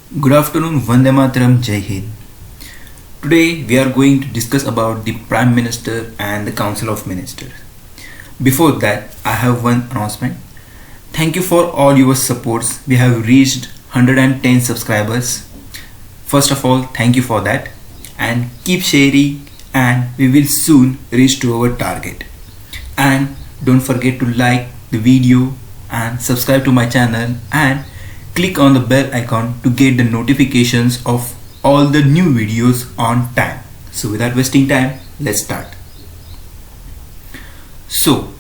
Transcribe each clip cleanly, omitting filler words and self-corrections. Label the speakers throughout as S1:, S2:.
S1: Good afternoon, Vande Mataram, Jai Hind. Today we are going to discuss about the Prime Minister and the Council of Ministers. Before that, I have one announcement. Thank you for all your supports. We have reached 110 subscribers. First of all, thank you for that, and keep sharing, and we will soon reach to our target. And don't forget to like the video and subscribe to my channel and click on the bell icon to get the notifications of all the new videos on time. So without wasting time, let's start. So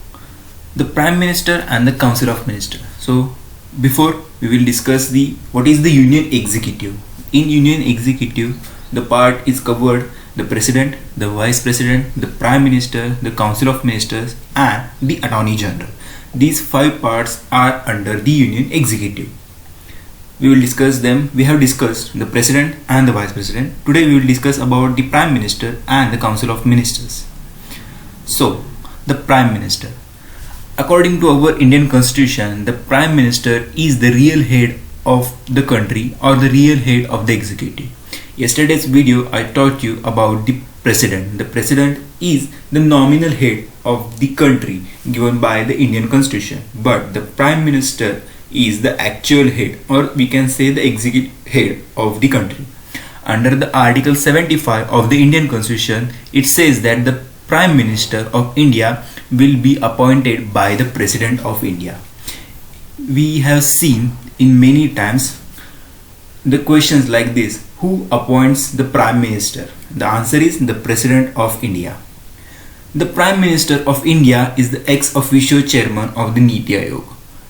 S1: the Prime Minister and the Council of Ministers. So before we will discuss the what is the Union Executive. In Union Executive, the part is covered the President, the Vice President, the Prime Minister, the Council of Ministers and the Attorney General. These 5 parts are under the Union Executive. We will discuss them. We have discussed the President and the Vice President. Today we will discuss about the Prime Minister and the Council of Ministers. So, the Prime Minister. According to our Indian Constitution, the Prime Minister is the real head of the country or the real head of the executive. Yesterday's video I taught you about the President. The President is the nominal head of the country given by the Indian Constitution, but the Prime Minister is the actual head, or we can say the executive head of the country. Under the Article 75 of the Indian Constitution, it says that the Prime Minister of India will be appointed by the President of India. We have seen in many times the questions like this: who appoints the Prime Minister? The answer is the President of India. The Prime Minister of India is the ex officio chairman of the Niti Aayog,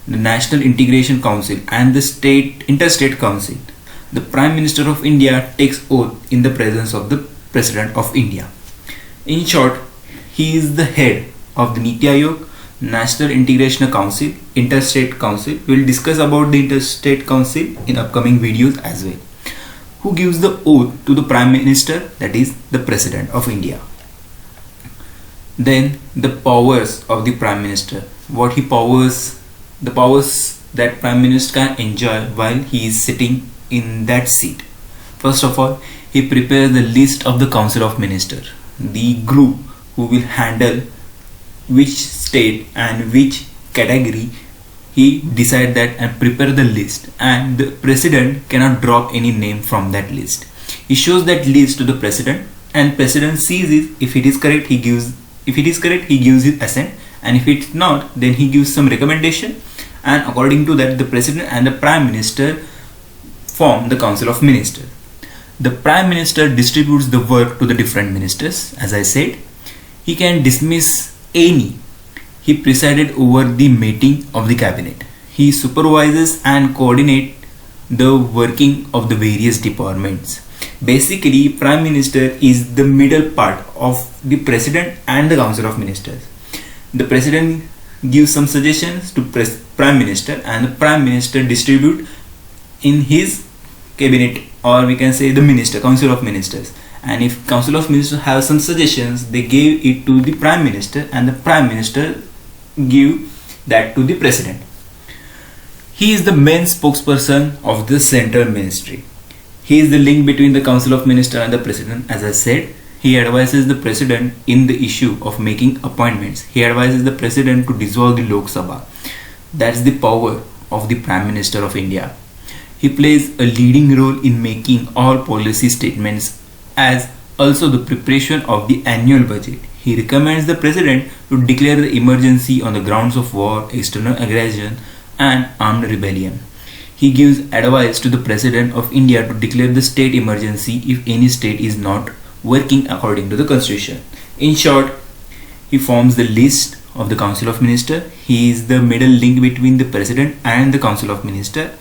S1: the National Integration Council and the Interstate Council. The Prime Minister of India takes oath in the presence of the President of India. In short, he is the head of the Niti Aayog, National Integration Council, Interstate Council. We will discuss about the Interstate Council in upcoming videos as well. Who gives the oath to the Prime Minister? That is the President of India. Then the powers of the Prime Minister. The powers that Prime Minister can enjoy while he is sitting in that seat. First of all, he prepares the list of the Council of Ministers, the group who will handle which state and which category. He decide that and prepare the list, and the President cannot drop any name from that list. He shows that list to the President, and President sees it. If it is correct, he gives his assent, and if it's not, then he gives some recommendation, and according to that the President and the Prime Minister form the Council of Ministers. The Prime Minister distributes the work to the different ministers. As I said, he can dismiss any. He presided over the meeting of the cabinet. He supervises and coordinates the working of the various departments. Basically, Prime Minister is the middle part of the President and the Council of Ministers. The President gives some suggestions to Prime Minister, and the Prime Minister distribute in his cabinet, or we can say the Council of Ministers. And if Council of Ministers have some suggestions, they give it to the Prime Minister, and the Prime Minister give that to the President. He is the main spokesperson of the central ministry. He is the link between the Council of Ministers and the President. As I said, he advises the President in the issue of making appointments. He advises the President to dissolve the Lok Sabha. That's the power of the Prime Minister of India. He plays a leading role in making all policy statements, as also the preparation of the annual budget. He recommends the President to declare the emergency on the grounds of war, external aggression and armed rebellion. He gives advice to the President of India to declare the state emergency if any state is not working according to the Constitution. In short, he forms the list of the Council of Ministers. He is the middle link between the President and the Council of Ministers.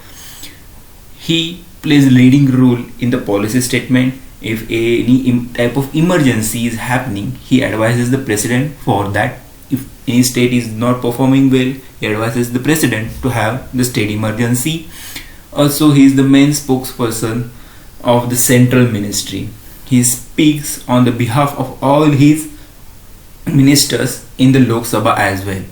S1: He plays a leading role in the policy statement. If any type of emergency is happening, he advises the President for that. If any state is not performing well, he advises the President to have the state emergency. Also, he is the main spokesperson of the central ministry. He speaks on the behalf of all his ministers in the Lok Sabha as well.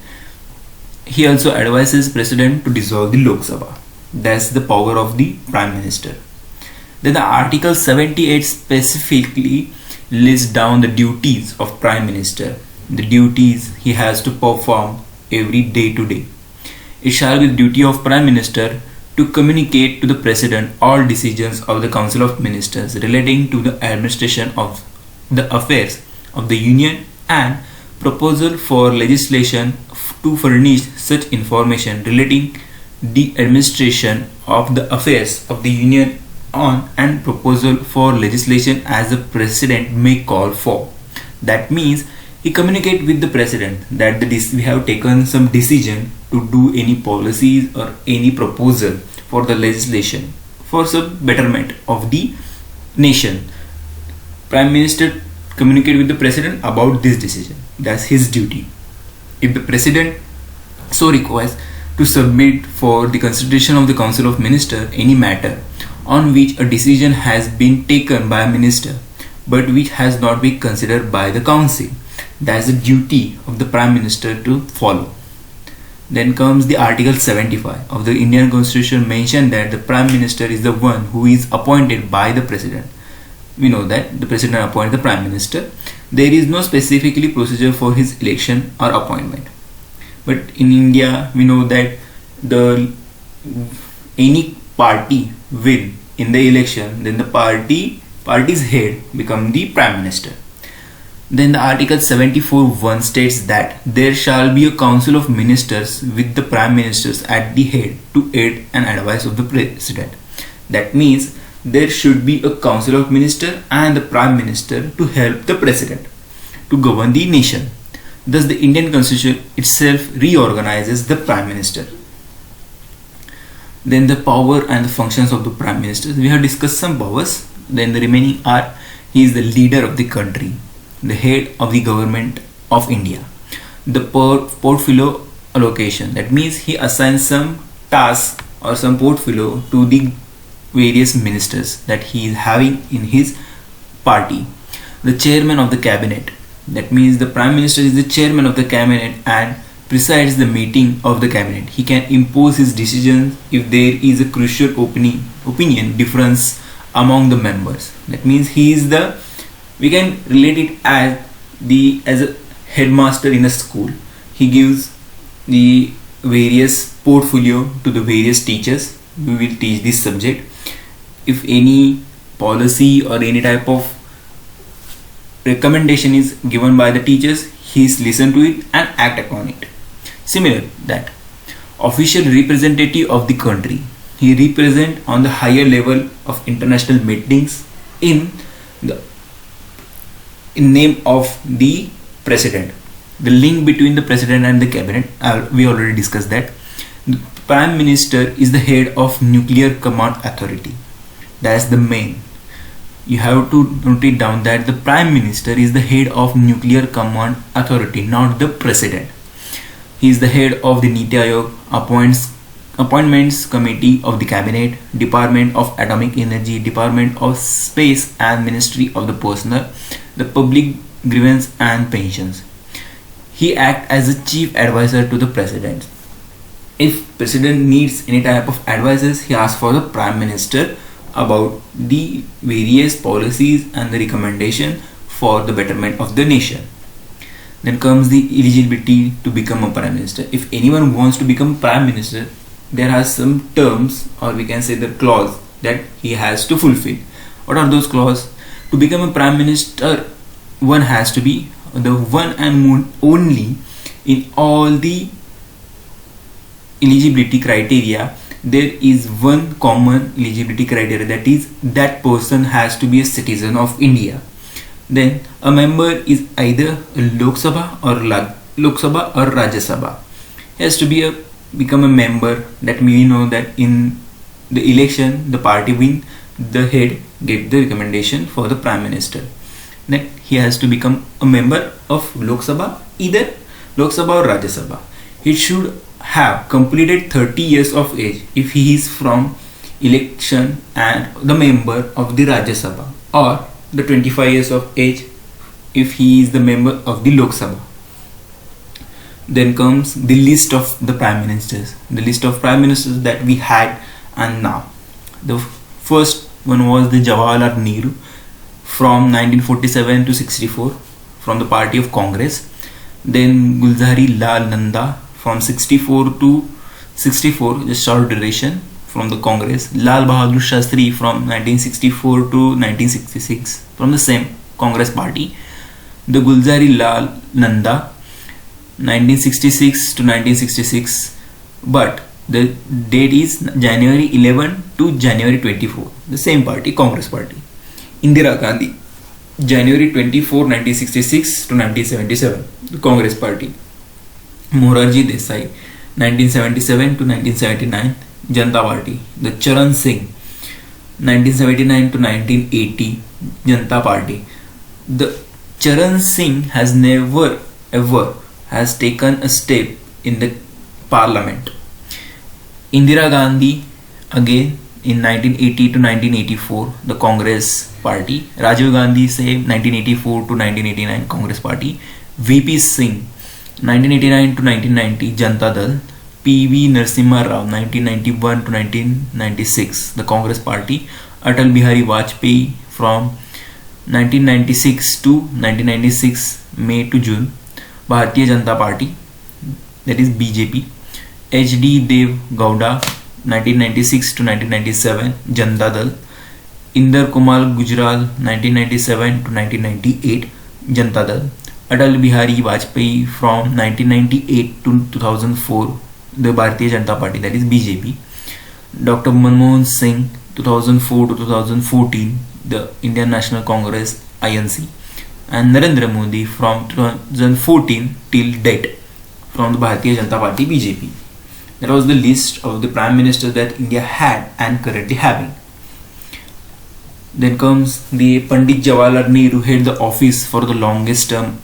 S1: He also advises President to dissolve the Lok Sabha. That's the power of the Prime Minister. Then the Article 78 specifically lists down the duties of Prime Minister, the duties he has to perform every day to day. It shall be the duty of Prime Minister to communicate to the President all decisions of the Council of Ministers relating to the administration of the affairs of the Union and proposal for legislation to furnish such information relating the administration of the affairs of the Union on and proposal for legislation as the President may call for. That means he communicate with the President that we have taken some decision to do any policies or any proposal for the legislation for some betterment of the nation. Prime Minister communicate with the President about this decision. That's his duty. If the President so requires to submit for the consideration of the Council of Ministers any matter on which a decision has been taken by a minister but which has not been considered by the Council, that's the duty of the Prime Minister to follow. Then comes the Article 75 of the Indian Constitution, mention that the Prime Minister is the one who is appointed by the President. We know that the President appoints the Prime Minister. There is no specifically procedure for his election or appointment. But in India, we know that any party win in the election, then the party's head become the Prime Minister. Then the Article 74(1) states that there shall be a Council of Ministers with the Prime Ministers at the head to aid and advise of the President. That means there should be a Council of Ministers and the Prime Minister to help the President to govern the nation. Thus the Indian Constitution itself reorganizes the Prime Minister. Then the power and the functions of the Prime Minister. We have discussed some powers. Then the remaining are: he is the leader of the country, the head of the government of India. The portfolio allocation, that means he assigns some tasks or some portfolio to the various ministers that he is having in his party. The chairman of the cabinet, that means the Prime Minister is the chairman of the cabinet and presides the meeting of the cabinet. He can impose his decisions if there is a crucial opinion difference among the members. That means he is we can relate it as a headmaster in a school. He gives the various portfolio to the various teachers. We will teach this subject. If any policy or any type of recommendation is given by the teachers, he is listen to it and act upon it. Similar that official representative of the country, he represent on the higher level of international meetings in name of the President. The link between the President and the cabinet, we already discussed that. The Prime Minister is the head of nuclear command authority. That's the main. You have to note it down that the Prime Minister is the head of nuclear command authority, not the President. He is the head of the Niti Aayog, appointments committee of the cabinet, Department of Atomic Energy, Department of Space and Ministry of the Personnel, the Public Grievance and Pensions. He acts as a chief advisor to the President. If President needs any type of advices, he asks for the Prime Minister about the various policies and the recommendation for the betterment of the nation. Then comes the eligibility to become a Prime Minister. If anyone wants to become Prime Minister, there are some terms, or we can say the clause, that he has to fulfill. What are those clauses? To become a Prime Minister, one has to be the one and only in all the eligibility criteria. There is one common eligibility criteria, that is that person has to be a citizen of India. Then a member is either a Lok Sabha or Rajya Sabha. He has to become a member. That we know that in the election the party win, the head gave the recommendation for the Prime Minister. Then he has to become a member of Lok Sabha, either Lok Sabha or Rajya Sabha. He should have completed 30 years of age if he is from election and the member of the Rajya Sabha, or the 25 years of age if he is the member of the Lok Sabha. Then comes the list of the Prime Ministers. The list of Prime Ministers that we had and now. The first One was the Jawaharlal Nehru from 1947 to 64 from the party of Congress. Then Gulzari Lal Nanda from 64 to 64, just short duration, from the Congress. Lal Bahadur Shastri from 1964 to 1966 from the same Congress party. The Gulzari Lal Nanda 1966 to 1966, but the date is January 11 to January 24, the same party, Congress party. Indira Gandhi January 24, 1966 to 1977, the Congress party. Morarji Desai 1977 to 1979, Janata Party. The Charan Singh 1979 to 1980, Janata Party. The Charan Singh has never ever has taken a step in the parliament. Indira Gandhi again in 1980 to 1984, the Congress party. Rajiv Gandhi same 1984 to 1989, Congress party. VP Singh 1989 to 1990, Janata Dal. PV Narasimha Rao 1991 to 1996, the Congress party. Atal Bihari Vajpayee from 1996 to 1996, May to June, Bharatiya Janata Party, that is BJP. HD Dev Gowda 1996 to 1997, Janata Dal. Inder Kumar Gujral 1997 to 1998, Janata Dal. Atal Bihari Vajpayee from 1998 to 2004, the Bharatiya Janata Party, that is BJP. Dr. Manmohan Singh 2004 to 2014, the Indian National Congress INC. And Narendra Modi from 2014 till date from the Bharatiya Janata Party BJP. That was the list of the Prime Minister that India had and currently having. Then comes the Pandit Jawaharlal Nehru, held the office for the longest term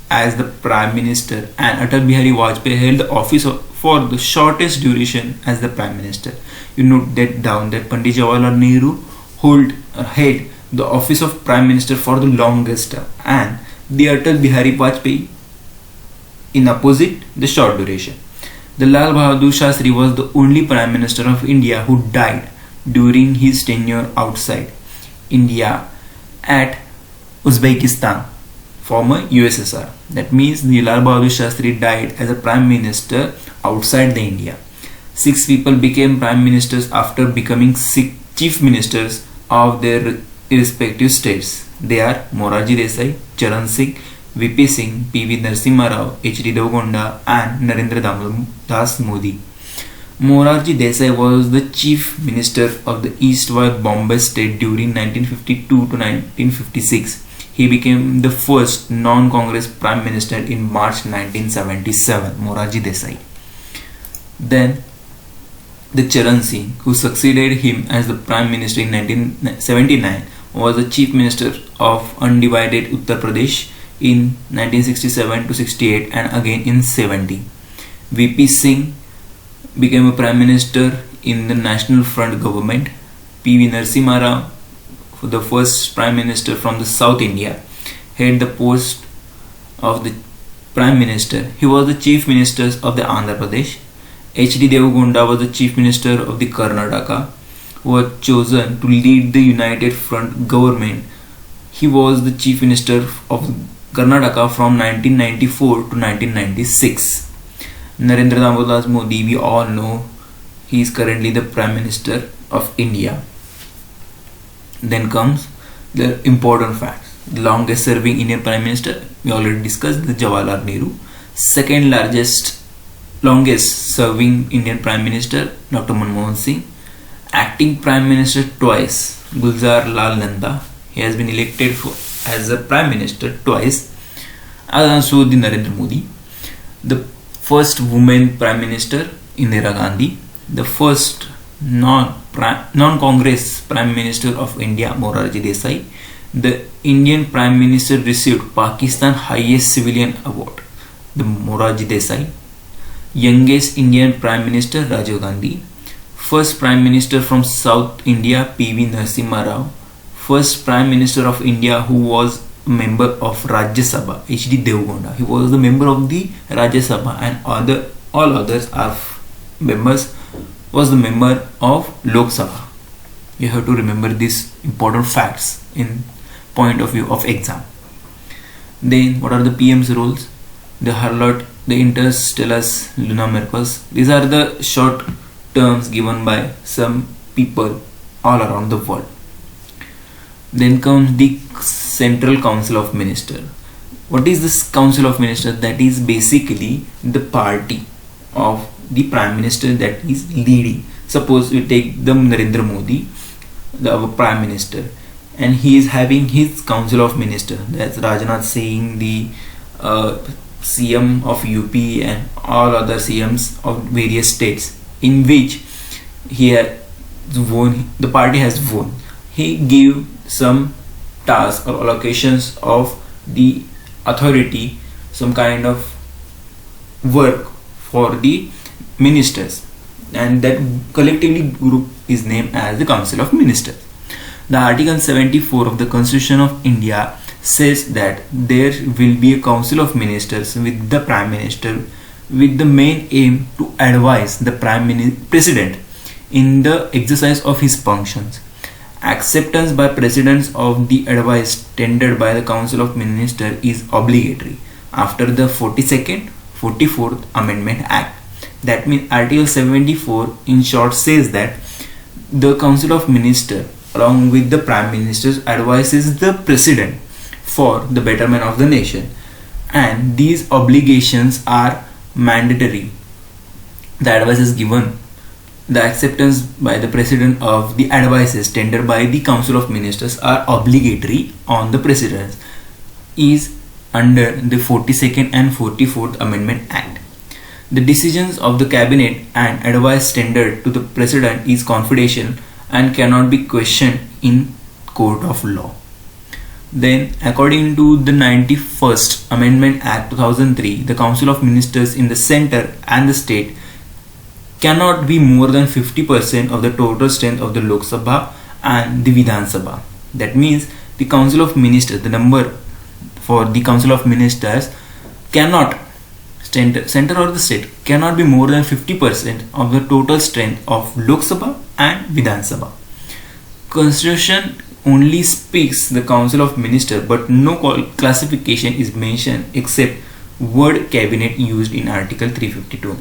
S1: as the Prime Minister, and Atal Bihari Vajpayee held the office for the shortest duration as the Prime Minister. You note that down, that Pandit Jawaharlal Nehru held the office of Prime Minister for the longest term, and the Atal Bihari Vajpayee in opposite, the short duration. The Lal Bahadur Shastri was the only Prime Minister of India who died during his tenure outside India at Uzbekistan, former USSR. That means the Lal Bahadur Shastri died as a Prime Minister outside the India. 6 people became Prime Ministers after becoming 6 Chief Ministers of their respective states. They are Morarji Desai, Charan Singh, VP Singh, PV Narasimha Rao, HD Devgonda, and Narendra Das Modi. Morarji Desai was the Chief Minister of the Eastward Bombay state during 1952 to 1956. He became the first non-Congress Prime Minister in March 1977, Morarji Desai. Then the Charan Singh, who succeeded him as the Prime Minister in 1979, was the Chief Minister of undivided Uttar Pradesh in 1967 to 68 and again in 70. VP Singh became a Prime Minister in the National Front government. PV Narasimha Rao, the first Prime Minister from the South India, held the post of the Prime Minister. He was the Chief Minister of the Andhra Pradesh. HD Devgonda was the Chief Minister of the Karnataka, who was chosen to lead the United Front government. He was the Chief Minister of Karnataka from 1994 to 1996. Narendra Das Modi, we all know, he is currently the Prime Minister of India. Then comes the important facts. The longest serving Indian Prime Minister, we already discussed, the Jawaharlal Nehru. Second longest serving Indian Prime Minister, Dr. Manmohan Singh. Acting Prime Minister twice, Gulzar Lal Nanda. He has been elected as a Prime Minister twice. And also the Narendra Modi. The first woman Prime Minister, Indira Gandhi. The first non-Congress Prime Minister of India, Morarji Desai. The Indian Prime Minister received Pakistan highest civilian award, the Morarji Desai. Youngest Indian Prime Minister, Rajiv Gandhi. First Prime Minister from South India, PV Narasimha Rao. First Prime Minister of India who was a member of Rajya Sabha, HD Devgonda. He was the member of the Rajya Sabha, and all others are members, was the member of Lok Sabha. You have to remember these important facts in point of view of exam. Then what are the PM's roles? The Harlot, the Interstellus, Luna Mercus. These are the short terms given by some people all around the world. Then comes the Central Council of Ministers. What is this Council of Ministers? That is basically the party of the Prime Minister that is leading. Suppose we take the Narendra Modi, our Prime Minister, and he is having his Council of Ministers. That's Rajnath Singh, the CM of UP and all other CMs of various states, in which he has won, the party has won. He gave some tasks or allocations of the authority, some kind of work for the ministers, and that collectively group is named as the Council of Ministers. The Article 74 of the Constitution of India says that there will be a Council of Ministers with the Prime Minister, with the main aim to advise the President in the exercise of his functions. Acceptance by presidents of the advice tendered by the Council of Ministers is obligatory after the 42nd, 44th Amendment Act. That means Article 74 in short says that the Council of Ministers along with the Prime Minister advises the President for the betterment of the nation, and these obligations are mandatory. The advice is given. The acceptance by the President of the advices tendered by the Council of Ministers are obligatory on the President is under the 42nd and 44th Amendment Act. The decisions of the Cabinet and advice tendered to the President is confidential and cannot be questioned in court of law. Then, according to the 91st Amendment Act 2003, the Council of Ministers in the center and the state cannot be more than 50% of the total strength of the Lok Sabha and the Vidhan Sabha. That means the Council of Ministers, the number for the Council of Ministers cannot, center or the state, cannot be more than 50% of the total strength of Lok Sabha and Vidhan Sabha. Constitution only speaks the Council of Ministers, but no classification is mentioned except word cabinet used in Article 352.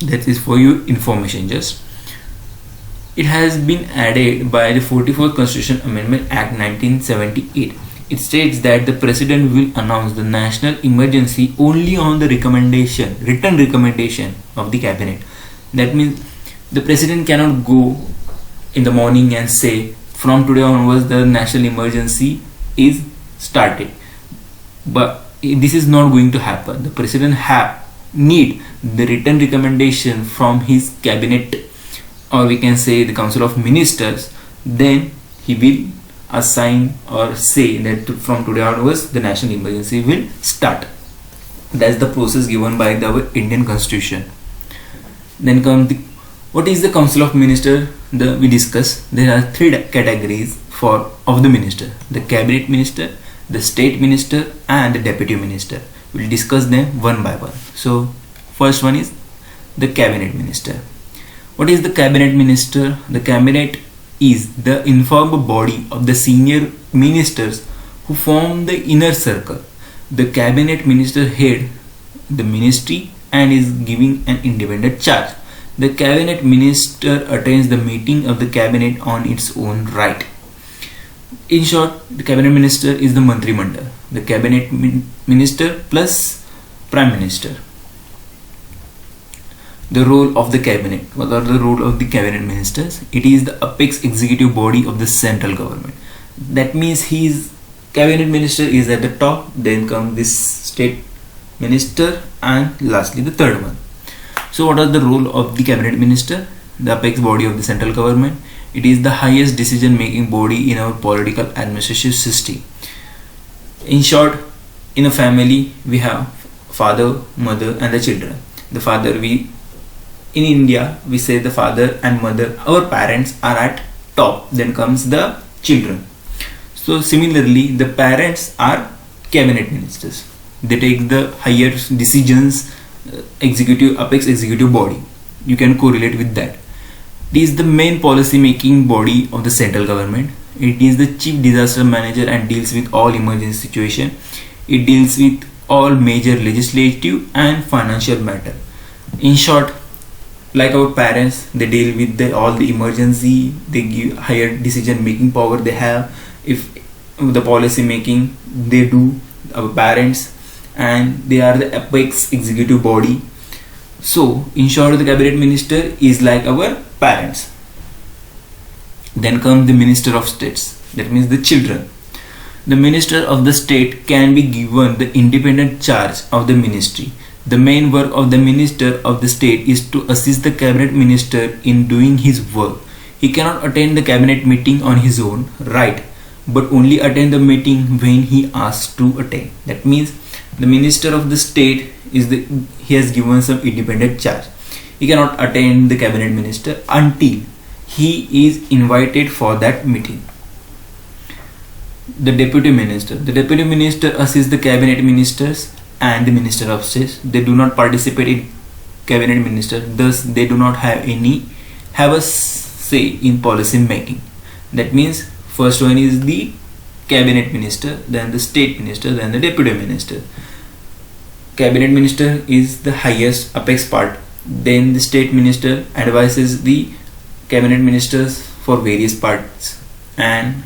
S1: That is for your information just. It has been added by the 44th Constitution Amendment Act 1978. It states that the President will announce the national emergency only on the recommendation, written recommendation of the Cabinet. That means the President cannot go in the morning and say from today onwards the national emergency is started. But this is not going to happen. The President need the written recommendation from his Cabinet, or we can say the Council of Ministers. Then he will assign or say that from today onwards the national emergency will start. That's the process given by our Indian Constitution. Then comes the, what is the Council of Ministers? We discuss there are three categories of the minister: the Cabinet Minister, the State Minister, and the Deputy Minister. We'll discuss them one by one. So first one is the Cabinet Minister. What is the Cabinet Minister? The Cabinet is the informed body of the senior ministers who form the inner circle. The Cabinet Minister head the ministry and is giving an independent charge. The Cabinet Minister attends the meeting of the Cabinet on its own right. In short, the Cabinet Minister is the Mantri Mandal, the Cabinet Minister plus Prime Minister. The role of the Cabinet. What are the role of the Cabinet Ministers? It is the apex executive body of the central government. That means his Cabinet Minister is at the top, then comes this State Minister, and lastly the third one. So what are the role of the Cabinet Minister? The apex body of the central government. It is the highest decision making body in our political administrative system. In short, in a family we have father, mother and the children. The father, in India we say the father and mother, our parents are at top, then comes the children. So similarly the parents are Cabinet Ministers. They take the higher decisions, apex executive body. You can correlate with that. It is the main policy making body of the central government. It is the chief disaster manager and deals with all emergency situation. It deals with all major legislative and financial matter. In short, like our parents, they deal with all the emergency, they give higher decision making power they have. If the policy making they do, our parents, and they are the apex executive body. So in short, the cabinet minister is like our parents. Then comes the minister of states, that means the children. The minister of the state can be given the independent charge of the ministry. The main work of the minister of the state is to assist the cabinet minister in doing his work. He cannot attend the cabinet meeting on his own right, but only attend the meeting when he asks to attend. That means the minister of the state he has given some independent charge. He cannot attend the cabinet minister until he is invited for that meeting. The deputy minister. The deputy minister assists the cabinet ministers and the minister of state. They do not participate in cabinet minister, thus they do not have a say in policy making. That means first one is the cabinet minister, then the state minister, then the deputy minister. Cabinet minister is the highest apex part. Then the state minister advises the cabinet ministers for various parts, and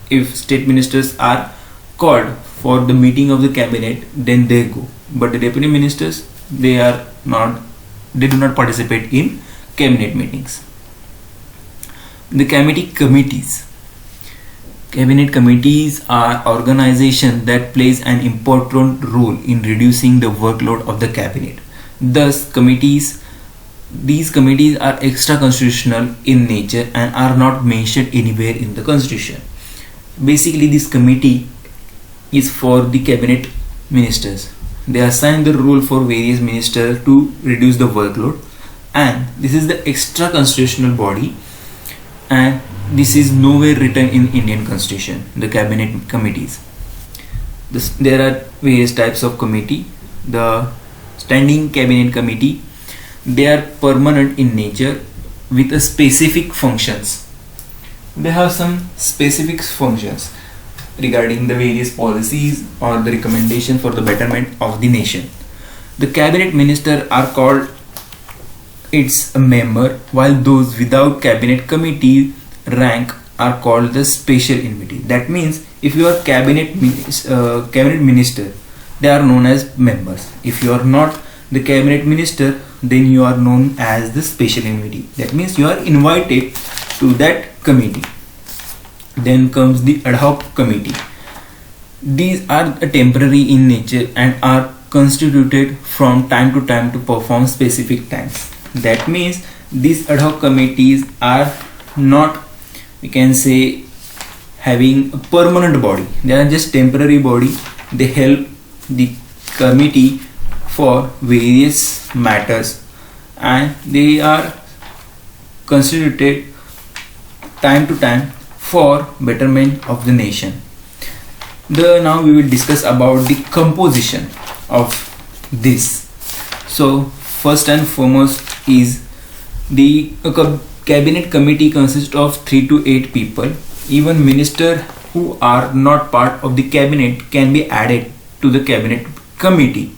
S1: if state ministers are called for the meeting of the cabinet, then they go. But the deputy ministers, they do not participate in cabinet meetings. The committees. Cabinet committees are organizations that plays an important role in reducing the workload of the cabinet. Thus, these committees are extra constitutional in nature and are not mentioned anywhere in the constitution. Basically, this committee is for the cabinet ministers. They assign the role for various ministers to reduce the workload, and this is the extra constitutional body, and this is nowhere written in Indian constitution, the cabinet committees. There are various types of committee. The standing cabinet committee, they are permanent in nature with a specific functions. They have some specific functions regarding the various policies or the recommendation for the betterment of the nation. The cabinet minister are called its a member, while those without cabinet committee rank are called the special envoy. That means if you are cabinet minister, they are known as members. If you are not the cabinet minister, then you are known as the special envoy. That means you are invited to that committee. Then comes the ad hoc committee. These are temporary in nature and are constituted from time to time to perform specific tasks. That means these ad hoc committees are not, we can say, having a permanent body. They are just temporary body. They help the committee for various matters, and they are constituted time to time for betterment of the nation. Now we will discuss about the composition of this. So first and foremost is the cabinet committee consists of 3 to 8 people. Even ministers who are not part of the cabinet can be added to the cabinet committee.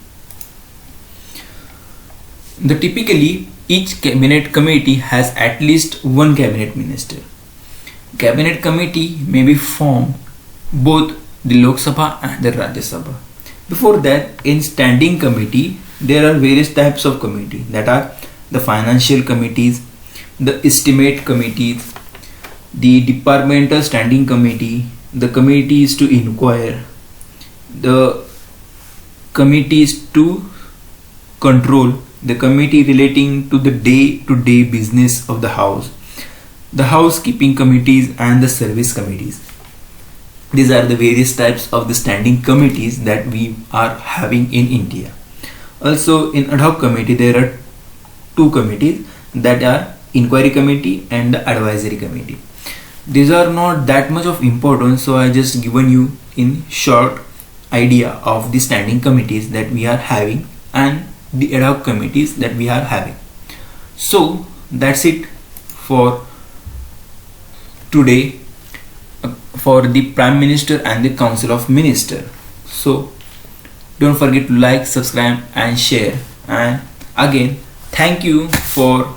S1: Typically each cabinet committee has at least one cabinet minister. Cabinet committee may be formed both the Lok Sabha and the Rajya Sabha. Before that, in standing committee, there are various types of committee, that are the financial committees, the estimate committees, the departmental standing committee, the committees to inquire, the committees to control, the committee relating to the day-to-day business of the house, the housekeeping committees, and the service committees. These are the various types of the standing committees that we are having in India. Also in ad hoc committee there are 2 committees, that are inquiry committee and the advisory committee. These are not that much of importance, so I just given you in short idea of the standing committees that we are having and the ad hoc committees that we are having. So that's it for today for the Prime Minister and the Council of Ministers. So don't forget to like, subscribe and share. And again, thank you for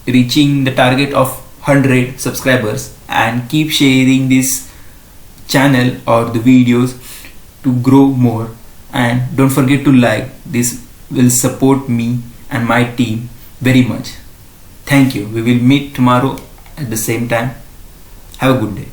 S1: reaching the target of 100 subscribers, and keep sharing this channel or the videos to grow more. And don't forget to like. This will support me and my team very much. Thank you. We will meet tomorrow at the same time. Have a good day.